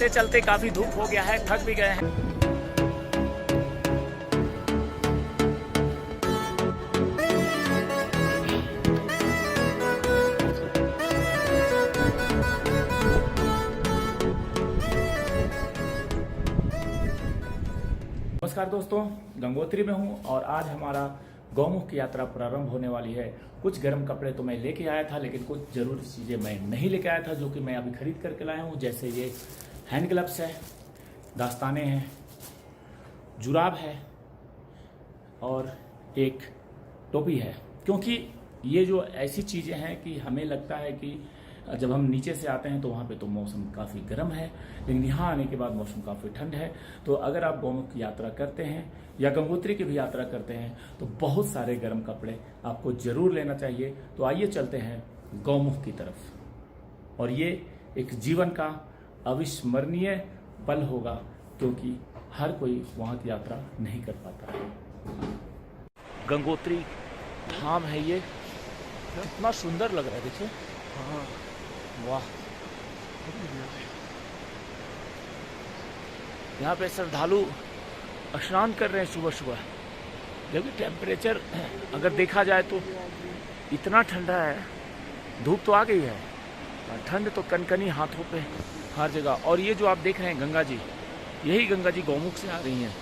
चलते चलते काफ़ी धूप हो गया है, थक भी गए हैं। नमस्कार दोस्तों, गंगोत्री में हूँ और आज हमारा गौमुख की यात्रा प्रारंभ होने वाली है। कुछ गर्म कपड़े तो मैं लेके आया था, लेकिन कुछ ज़रूरी चीज़ें मैं नहीं लेके आया था, जो कि मैं अभी खरीद करके लाया हूँ। जैसे ये हैंड ग्लव्स है, दस्ताने हैं, जुराब है और एक टोपी है। क्योंकि ये जो ऐसी चीज़ें हैं कि हमें लगता है कि जब हम नीचे से आते हैं तो वहाँ पे तो मौसम काफ़ी गर्म है, लेकिन यहाँ आने के बाद मौसम काफ़ी ठंड है। तो अगर आप गौमुख की यात्रा करते हैं या गंगोत्री की भी यात्रा करते हैं तो बहुत सारे गर्म कपड़े आपको ज़रूर लेना चाहिए। तो आइए चलते हैं गौमुख की तरफ, और ये एक जीवन का अविस्मरणीय पल होगा, क्योंकि हर कोई वहाँ की यात्रा नहीं कर पाता है। गंगोत्री धाम है ये, कितना सुंदर लग रहा है, देखिए। हाँ, वाह। यहाँ पे श्रद्धालु स्नान कर रहे हैं सुबह सुबह। जबकि टेम्परेचर अगर देखा जाए तो इतना ठंडा है, धूप तो आ गई है, ठंड तो कनकनी हाथों पे हर जगह। और ये जो आप देख रहे हैं गंगा जी, यही गंगा जी गौमुख से आ रही हैं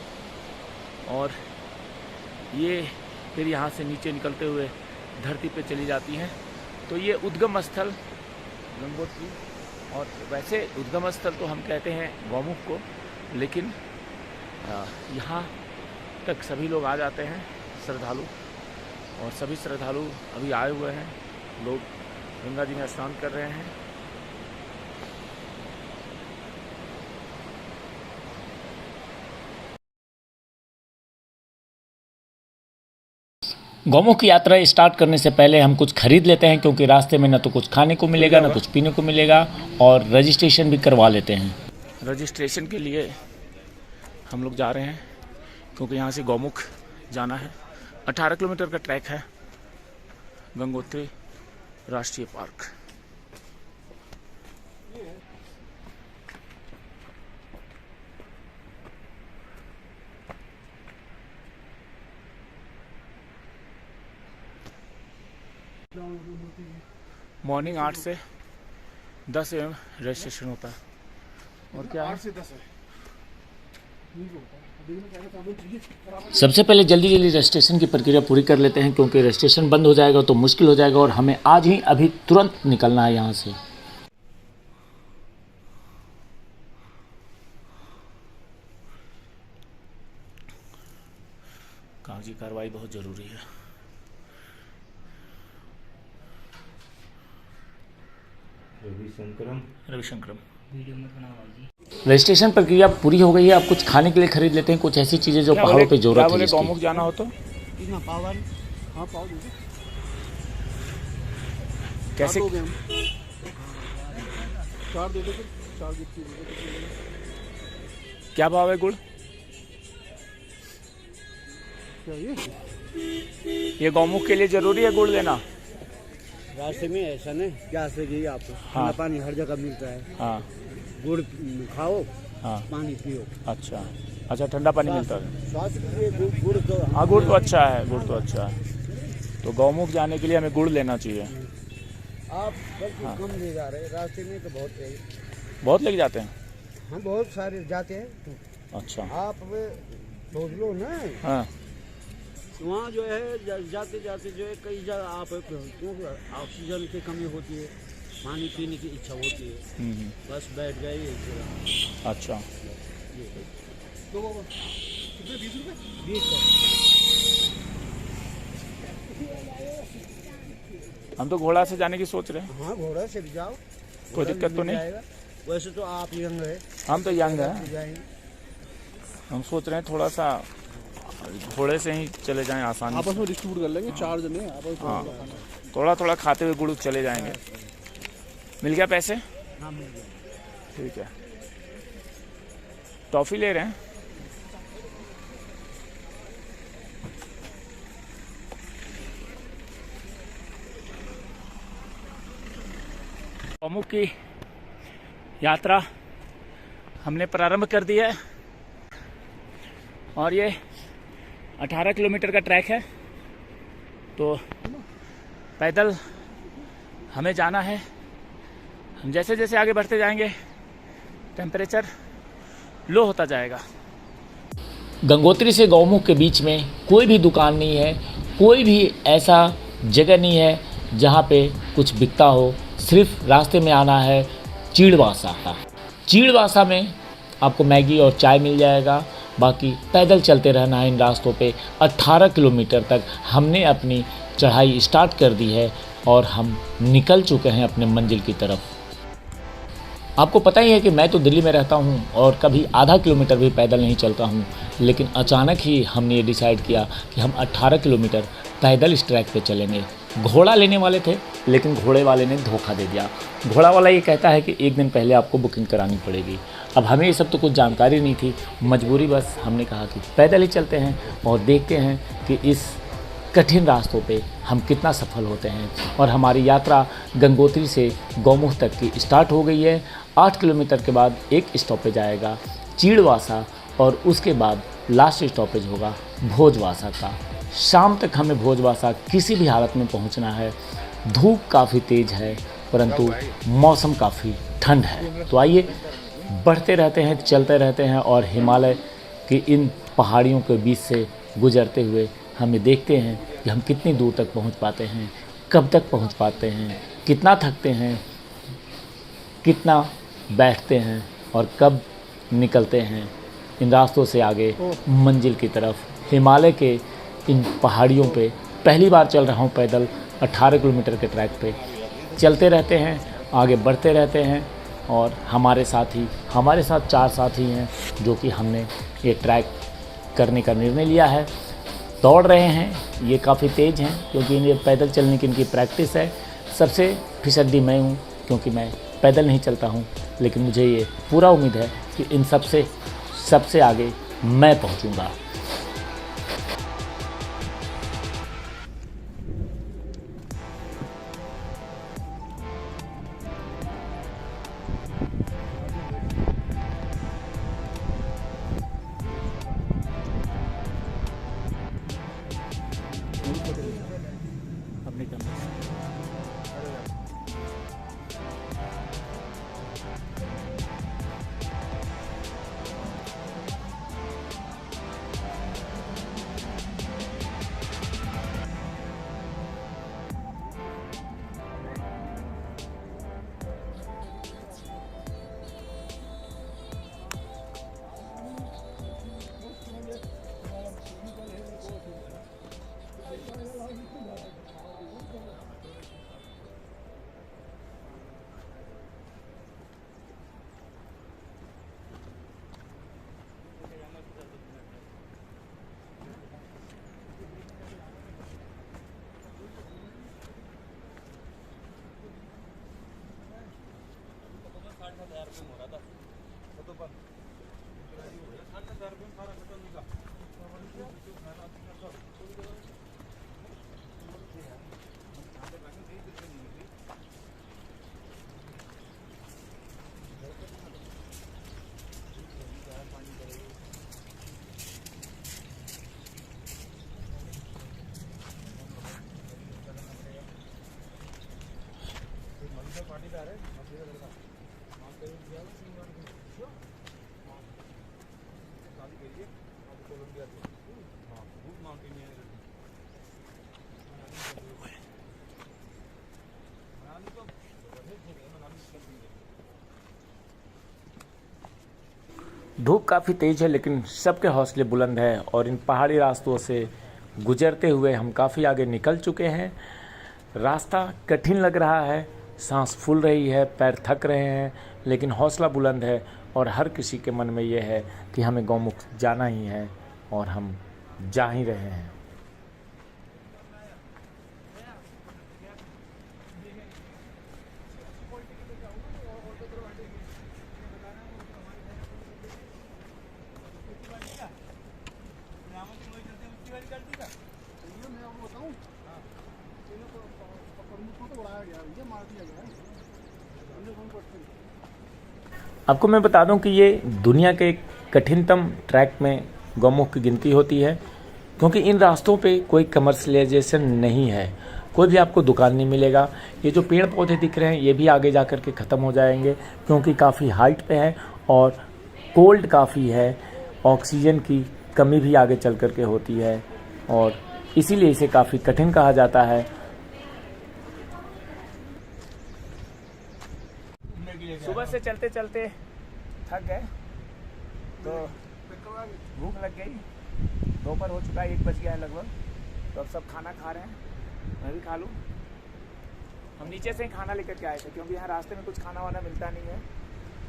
और ये फिर यहाँ से नीचे निकलते हुए धरती पे चली जाती हैं। तो ये उद्गम स्थल गंगोत्री, और वैसे उद्गम स्थल तो हम कहते हैं गौमुख को, लेकिन यहाँ तक सभी लोग आ जाते हैं श्रद्धालु, और सभी श्रद्धालु अभी आए हुए हैं। लोग गंगा जी में स्नान कर रहे हैं। गौमुख की यात्रा स्टार्ट करने से पहले हम कुछ खरीद लेते हैं, क्योंकि रास्ते में ना तो कुछ खाने को मिलेगा ना कुछ पीने को मिलेगा, और रजिस्ट्रेशन भी करवा लेते हैं। रजिस्ट्रेशन के लिए हम लोग जा रहे हैं, क्योंकि यहाँ से गौमुख जाना है। 18 किलोमीटर का ट्रैक है गंगोत्री राष्ट्रीय पार्क। मॉर्निंग 8 से 10 AM रजिस्ट्रेशन होता है। और क्या 8 से 10 है। सबसे पहले जल्दी रजिस्ट्रेशन की प्रक्रिया पूरी कर लेते हैं, क्योंकि रजिस्ट्रेशन बंद हो जाएगा तो मुश्किल हो जाएगा, और हमें आज ही अभी तुरंत निकलना है यहाँ से। कागजी कार्रवाई बहुत ज़रूरी है। रविशंकरम रजिस्ट्रेशन प्रक्रिया पूरी हो गई है। अब कुछ खाने के लिए खरीद लेते हैं, कुछ ऐसी चीजें जो पहाड़ों पे जरूरत है। गौमुख जाना हो तो कैसे क्या भाव है गुड़? ये गौमुख के लिए जरूरी है गुड़ लेना? रास्ते में ऐसा नहीं, क्या से गई आपको। हाँ। पानी हर जगह मिलता है। हाँ। गुड़ खाओ। हाँ। पानी पियो। अच्छा अच्छा, ठंडा पानी मिलता है। स्वास्थ्य के लिए गुड़ तो, हाँ, गुड़ तो अच्छा है, गुड़ तो अच्छा है। तो गौमुख जाने के लिए हमें गुड़ लेना चाहिए। आप हाँ। कम ले जा रहे हैं, रास्ते में तो बहुत लेके जाते हैं। हाँ, बहुत सारे जाते हैं। अच्छा, आप सोच लो ना। हाँ, वहाँ जो है जाते जाते जो है कई जगह आप क्योंकि ऑक्सीजन की कमी होती है, पानी पीने की इच्छा होती है, बस बैठ गए एक जगह। अच्छा, तो 20 हम तो घोड़ा से जाने की सोच रहे हैं। हाँ, घोड़ा से भी जाओ, कोई दिक्कत तो नहीं। वैसे तो आप यंग है, हम तो यंग हैं। हम सोच रहे हैं थोड़ा सा घोड़े से ही चले जाएं, आसानी आपस में डिस्ट्रीब्यूट कर लेंगे। 4 जने आपस में। हाँ, थोड़ा थोड़ा खाते हुए गुड़ चले जाएंगे। मिल गया पैसे? हाँ, मिल गया। ठीक है। टॉफी ले रहे हैं। गौमुख की यात्रा हमने प्रारंभ कर दिया है और ये 18 किलोमीटर का ट्रैक है। तो पैदल हमें जाना है। हम जैसे जैसे आगे बढ़ते जाएंगे टेम्परेचर लो होता जाएगा। गंगोत्री से गौमुख के बीच में कोई भी दुकान नहीं है, कोई भी ऐसा जगह नहीं है जहाँ पे कुछ बिकता हो। सिर्फ रास्ते में आना है चीड़वासा। चीड़वासा में आपको मैगी और चाय मिल जाएगा। बाकी पैदल चलते रहना है इन रास्तों पे। 18 किलोमीटर तक हमने अपनी चढ़ाई स्टार्ट कर दी है और हम निकल चुके हैं अपने मंजिल की तरफ। आपको पता ही है कि मैं तो दिल्ली में रहता हूँ और कभी आधा किलोमीटर भी पैदल नहीं चलता हूँ, लेकिन अचानक ही हमने ये डिसाइड किया कि हम 18 किलोमीटर पैदल इस ट्रैक पे चलेंगे। घोड़ा लेने वाले थे लेकिन घोड़े वाले ने धोखा दे दिया। घोड़ा वाला ये कहता है कि एक दिन पहले आपको बुकिंग करानी पड़ेगी। अब हमें ये सब तो कुछ जानकारी नहीं थी, मजबूरी बस हमने कहा कि पैदल ही चलते हैं और देखते हैं कि इस कठिन रास्तों पे हम कितना सफल होते हैं। और हमारी यात्रा गंगोत्री से गौमुख तक की स्टार्ट हो गई है। 8 किलोमीटर के बाद एक स्टॉपेज आएगा चीड़वासा और उसके बाद लास्ट स्टॉपेज होगा भोजवासा का। शाम तक हमें भोजवासा किसी भी हालत में पहुंचना है। धूप काफ़ी तेज़ है परंतु मौसम काफ़ी ठंड है। तो आइए बढ़ते रहते हैं, चलते रहते हैं और हिमालय की इन पहाड़ियों के बीच से गुजरते हुए हमें देखते हैं कि हम कितनी दूर तक पहुंच पाते हैं, कब तक पहुंच पाते हैं, कितना थकते हैं, कितना बैठते हैं और कब निकलते हैं इन रास्तों से आगे मंजिल की तरफ। हिमालय के इन पहाड़ियों पे पहली बार चल रहा हूँ पैदल 18 किलोमीटर के ट्रैक पे। चलते रहते हैं, आगे बढ़ते रहते हैं और हमारे साथ 4 साथी हैं जो कि हमने ये ट्रैक करने का निर्णय लिया है। दौड़ रहे हैं, ये काफ़ी तेज़ हैं क्योंकि ये पैदल चलने की इनकी प्रैक्टिस है। सबसे फिसड्डी मैं हूँ क्योंकि मैं पैदल नहीं चलता हूँ, लेकिन मुझे ये पूरा उम्मीद है कि इन सबसे आगे मैं पहुँचूँगा। धूप काफ़ी तेज़ है लेकिन सबके हौसले बुलंद हैं और इन पहाड़ी रास्तों से गुजरते हुए हम काफ़ी आगे निकल चुके हैं। रास्ता कठिन लग रहा है, सांस फूल रही है, पैर थक रहे हैं, लेकिन हौसला बुलंद है और हर किसी के मन में ये है कि हमें गौमुख जाना ही है और हम जा ही रहे हैं। आपको मैं बता दूं कि ये दुनिया के कठिनतम ट्रैक में गौमुख की गिनती होती है, क्योंकि इन रास्तों पे कोई कमर्शलाइजेशन नहीं है, कोई भी आपको दुकान नहीं मिलेगा। ये जो पेड़ पौधे दिख रहे हैं ये भी आगे जा कर के ख़त्म हो जाएंगे, क्योंकि काफ़ी हाइट पे है और कोल्ड काफ़ी है, ऑक्सीजन की कमी भी आगे चल कर के होती है और इसीलिए इसे काफ़ी कठिन कहा जाता है। सुबह से चलते चलते थक गए तो भूख लग गई, दोपहर हो चुका है, 1 बज गया है लगभग। तो अब सब खाना खा रहे हैं, मैं भी खा लूँ। हम नीचे से ही खाना लेकर के आए थे, क्योंकि यहाँ रास्ते में कुछ खाना वाना मिलता नहीं है,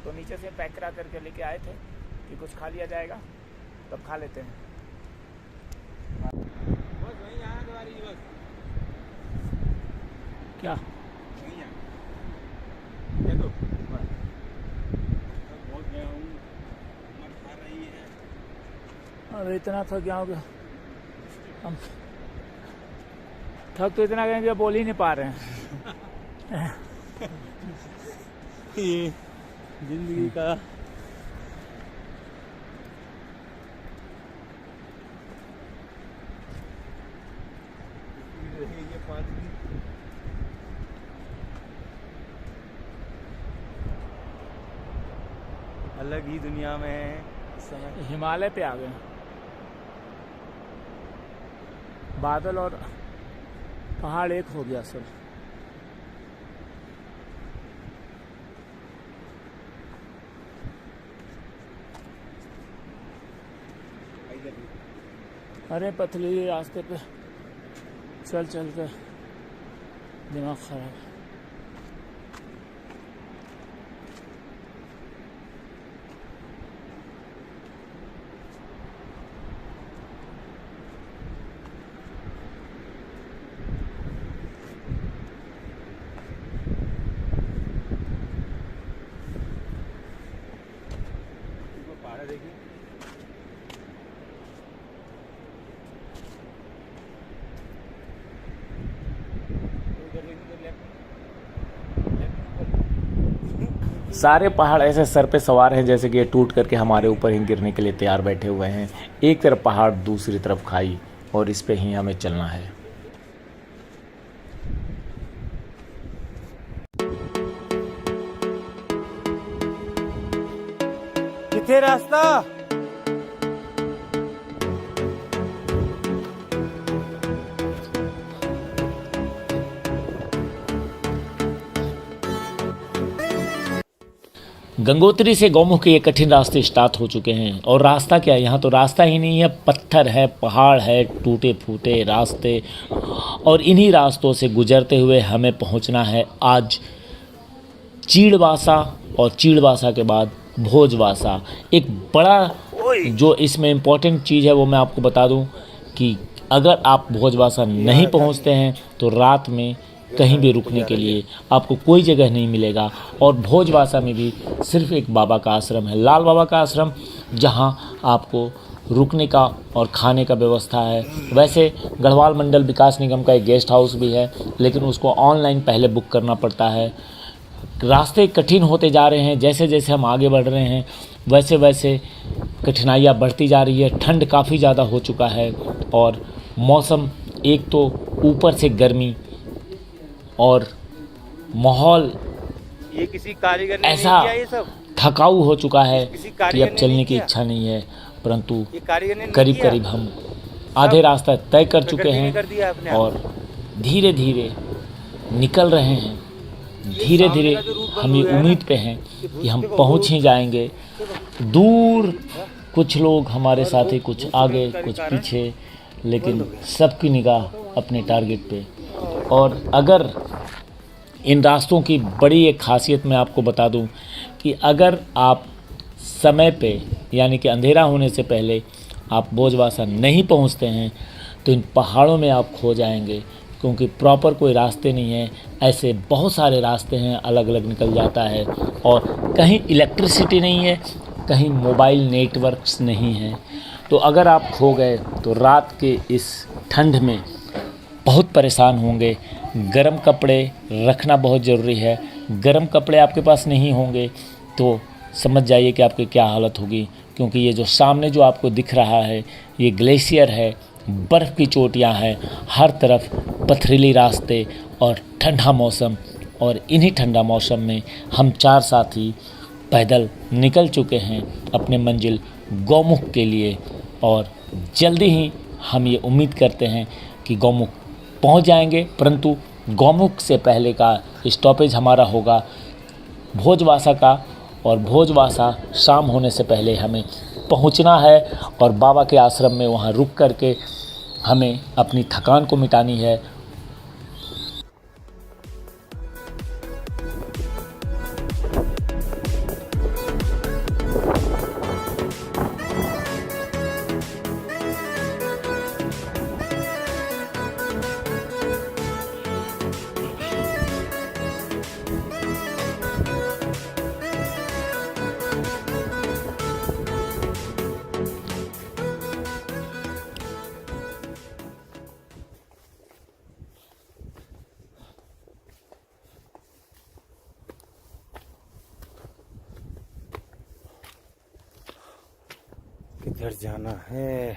तो नीचे से पैक करा करके लेके आए थे कि कुछ खा लिया जाएगा, तब खा लेते हैं। क्या अरे इतना थक गया हूँ, हम थक तो इतना गए कि बोल ही नहीं पा रहे हैं। ये जिंदगी का अलग ही दुनिया में है इस समय। हिमालय पे आ गए, बादल और पहाड़ एक हो गया सब। अरे पथरीले रास्ते पे चल चल कर दिमाग खराब। पहाड़ देखिए, सारे पहाड़ ऐसे सर पे सवार हैं जैसे कि ये टूट करके हमारे ऊपर ही गिरने के लिए तैयार बैठे हुए हैं। एक तरफ पहाड़, दूसरी तरफ खाई, और इस पे ही हमें चलना है। किथे रास्ता? गंगोत्री से गौमुख के ये कठिन रास्ते स्टार्ट हो चुके हैं, और रास्ता क्या है, यहाँ तो रास्ता ही नहीं है, पत्थर है, पहाड़ है, टूटे फूटे रास्ते, और इन्हीं रास्तों से गुजरते हुए हमें पहुँचना है आज चीड़वासा, और चीड़वासा के बाद भोजवासा। एक बड़ा जो इसमें इम्पोर्टेंट चीज़ है वो मैं आपको बता दूं कि अगर आप भोजवासा नहीं पहुंचते हैं तो रात में कहीं भी रुकने के लिए आपको कोई जगह नहीं मिलेगा। और भोजवासा में भी सिर्फ एक बाबा का आश्रम है, लाल बाबा का आश्रम, जहां आपको रुकने का और खाने का व्यवस्था है। वैसे गढ़वाल मंडल विकास निगम का एक गेस्ट हाउस भी है, लेकिन उसको ऑनलाइन पहले बुक करना पड़ता है। रास्ते कठिन होते जा रहे हैं, जैसे जैसे हम आगे बढ़ रहे हैं वैसे वैसे कठिनाइयाँ बढ़ती जा रही है। ठंड काफ़ी ज़्यादा हो चुका है, और मौसम, एक तो ऊपर से गर्मी, और माहौल ये किसी कारीगर ने ऐसा नहीं किया ये सब? थकाऊ हो चुका है किसी कि कारीगर अब ने चलने नहीं की किया? इच्छा नहीं है। परंतु ये कारीगर ने नहीं करीब किया? करीब हम आधे रास्ता तय कर चुके प्रकृति ने कर दिया हैं, अपने आप। और धीरे धीरे निकल रहे हैं। धीरे धीरे हम ये उम्मीद पे हैं कि हम पहुंच ही जाएंगे। दूर कुछ लोग हमारे साथी, कुछ आगे कुछ पीछे, लेकिन सबकी निगाह अपने टारगेट पे। और अगर इन रास्तों की बड़ी एक खासियत मैं आपको बता दूं कि अगर आप समय पे, यानी कि अंधेरा होने से पहले आप भोजवासा नहीं पहुंचते हैं तो इन पहाड़ों में आप खो जाएंगे, क्योंकि प्रॉपर कोई रास्ते नहीं है। ऐसे बहुत सारे रास्ते हैं, अलग अलग निकल जाता है, और कहीं इलेक्ट्रिसिटी नहीं है, कहीं मोबाइल नेटवर्क्स नहीं है। तो अगर आप खो गए तो रात के इस ठंड में बहुत परेशान होंगे। गर्म कपड़े रखना बहुत ज़रूरी है। गर्म कपड़े आपके पास नहीं होंगे तो समझ जाइए कि आपकी क्या हालत होगी, क्योंकि ये जो सामने जो आपको दिख रहा है ये ग्लेशियर है, बर्फ़ की चोटियाँ हैं, हर तरफ पथरीली रास्ते और ठंडा मौसम। और इन्हीं ठंडा मौसम में हम 4 साथी पैदल निकल चुके हैं अपने मंजिल गौमुख के लिए, और जल्दी ही हम ये उम्मीद करते हैं कि गौमुख पहुंच जाएंगे। परंतु गौमुख से पहले का स्टॉपेज हमारा होगा भोजवासा का, और भोजवासा शाम होने से पहले हमें पहुंचना है और बाबा के आश्रम में वहां रुक करके हमें अपनी थकान को मिटानी है। किधर जाना है?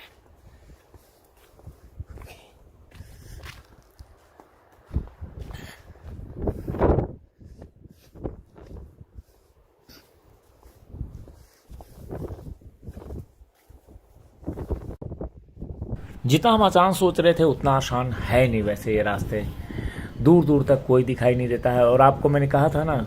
जितना हम आसान सोच रहे थे उतना आसान है नहीं। वैसे ये रास्ते दूर दूर तक कोई दिखाई नहीं देता है, और आपको मैंने कहा था ना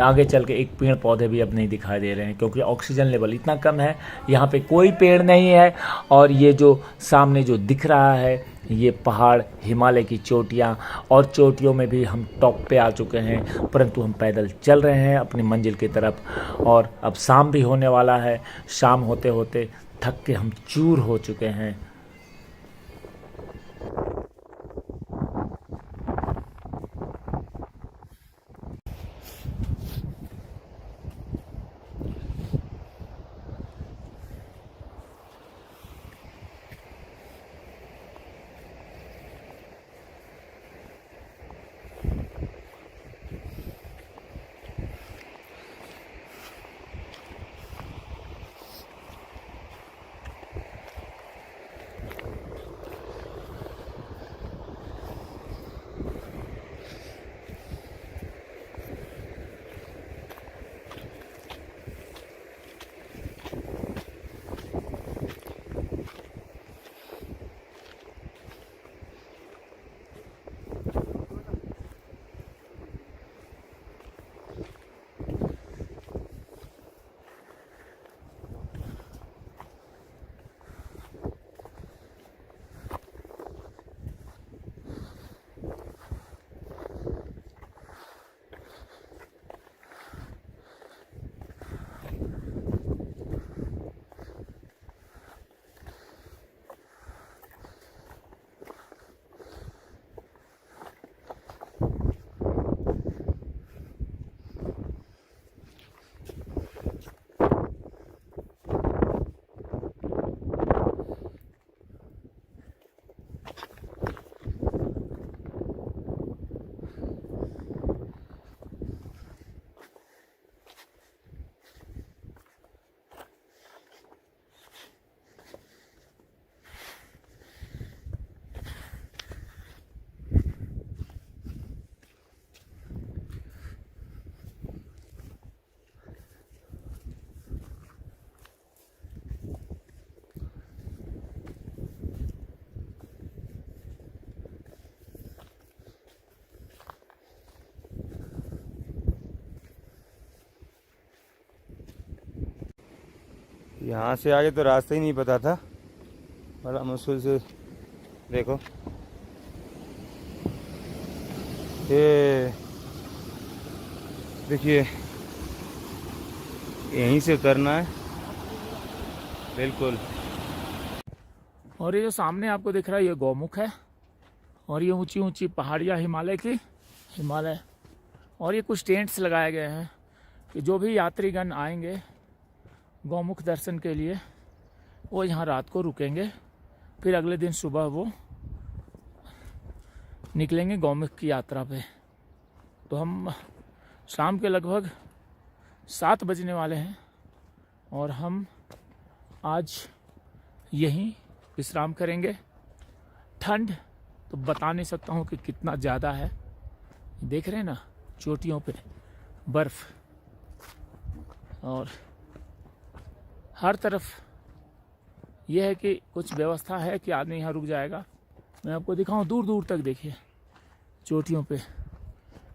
आगे चल के एक पेड़ पौधे भी अब नहीं दिखाई दे रहे हैं, क्योंकि ऑक्सीजन लेवल इतना कम है। यहाँ पे कोई पेड़ नहीं है, और ये जो सामने जो दिख रहा है ये पहाड़, हिमालय की चोटियाँ, और चोटियों में भी हम टॉप पे आ चुके हैं, परंतु हम पैदल चल रहे हैं अपनी मंजिल की तरफ। और अब शाम भी होने वाला है, शाम होते होते थक के हम चूर हो चुके हैं। यहाँ से आगे तो रास्ता ही नहीं पता था, बड़ा मुश्किल से। देखो ये देखिए, यहीं से उतरना है बिल्कुल। और ये जो सामने आपको दिख रहा है ये गौमुख है, और ये ऊंची ऊंची पहाड़ियाँ हिमालय, और ये कुछ टेंट्स लगाए गए हैं कि जो भी यात्रीगण आएंगे गौमुख दर्शन के लिए वो यहाँ रात को रुकेंगे, फिर अगले दिन सुबह वो निकलेंगे गौमुख की यात्रा पे। तो हम शाम के लगभग 7 बजने वाले हैं और हम आज यहीं विश्राम करेंगे। ठंड तो बता नहीं सकता हूँ कि कितना ज़्यादा है। देख रहे हैं ना चोटियों पे बर्फ़, और हर तरफ यह है कि कुछ व्यवस्था है कि आदमी यहाँ रुक जाएगा। मैं आपको दिखाऊं, दूर दूर तक देखिए चोटियों पे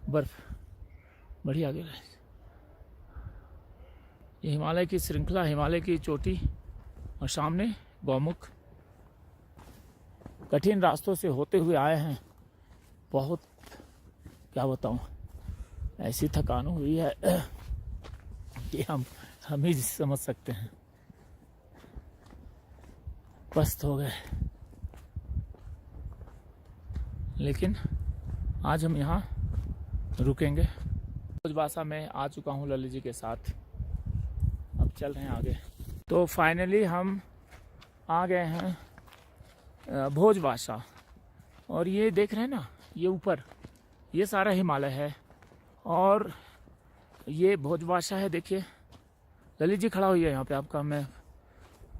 बर्फ़। बढ़िया गिरा है। ये हिमालय की श्रृंखला, हिमालय की चोटी, और सामने गौमुख। कठिन रास्तों से होते हुए आए हैं। बहुत, क्या बताऊं, ऐसी थकान हुई है कि हम ही समझ सकते हैं। पस्त हो गए, लेकिन आज हम यहाँ रुकेंगे। भोजबासा में आ चुका हूँ ललित जी के साथ। अब चल रहे हैं आगे। तो फाइनली हम आ गए हैं भोजबासा, और ये देख रहे हैं ना, ये ऊपर ये सारा हिमालय है और ये भोजबासा है। देखिए ललित जी खड़ा हुई है यहाँ पे, आपका मैं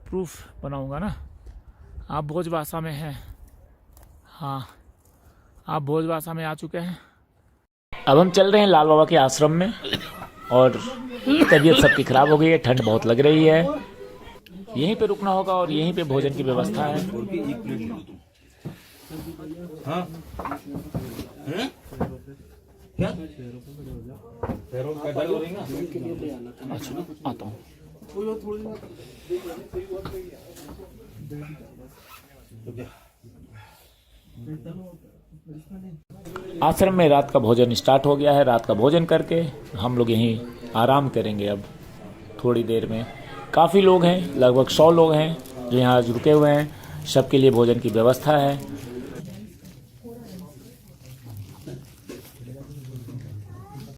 प्रूफ बनाऊंगा ना। आप भोजबासा में हैं, हाँ आप भोजबासा में आ चुके हैं। अब हम चल रहे हैं लाल बाबा के आश्रम में, और तबीयत सबकी खराब हो गई है, ठंड बहुत लग रही है। यहीं पे रुकना होगा और यहीं पे भोजन की व्यवस्था है। हाँ क्या पैरों का दर्द हो रही ना? अच्छा आता हूँ। आश्रम में रात का भोजन स्टार्ट हो गया है। रात का भोजन करके हम लोग यहीं आराम करेंगे अब थोड़ी देर में। काफ़ी लोग हैं, लगभग 100 लोग हैं जो यहाँ आज रुके हुए हैं। सबके लिए भोजन की व्यवस्था है।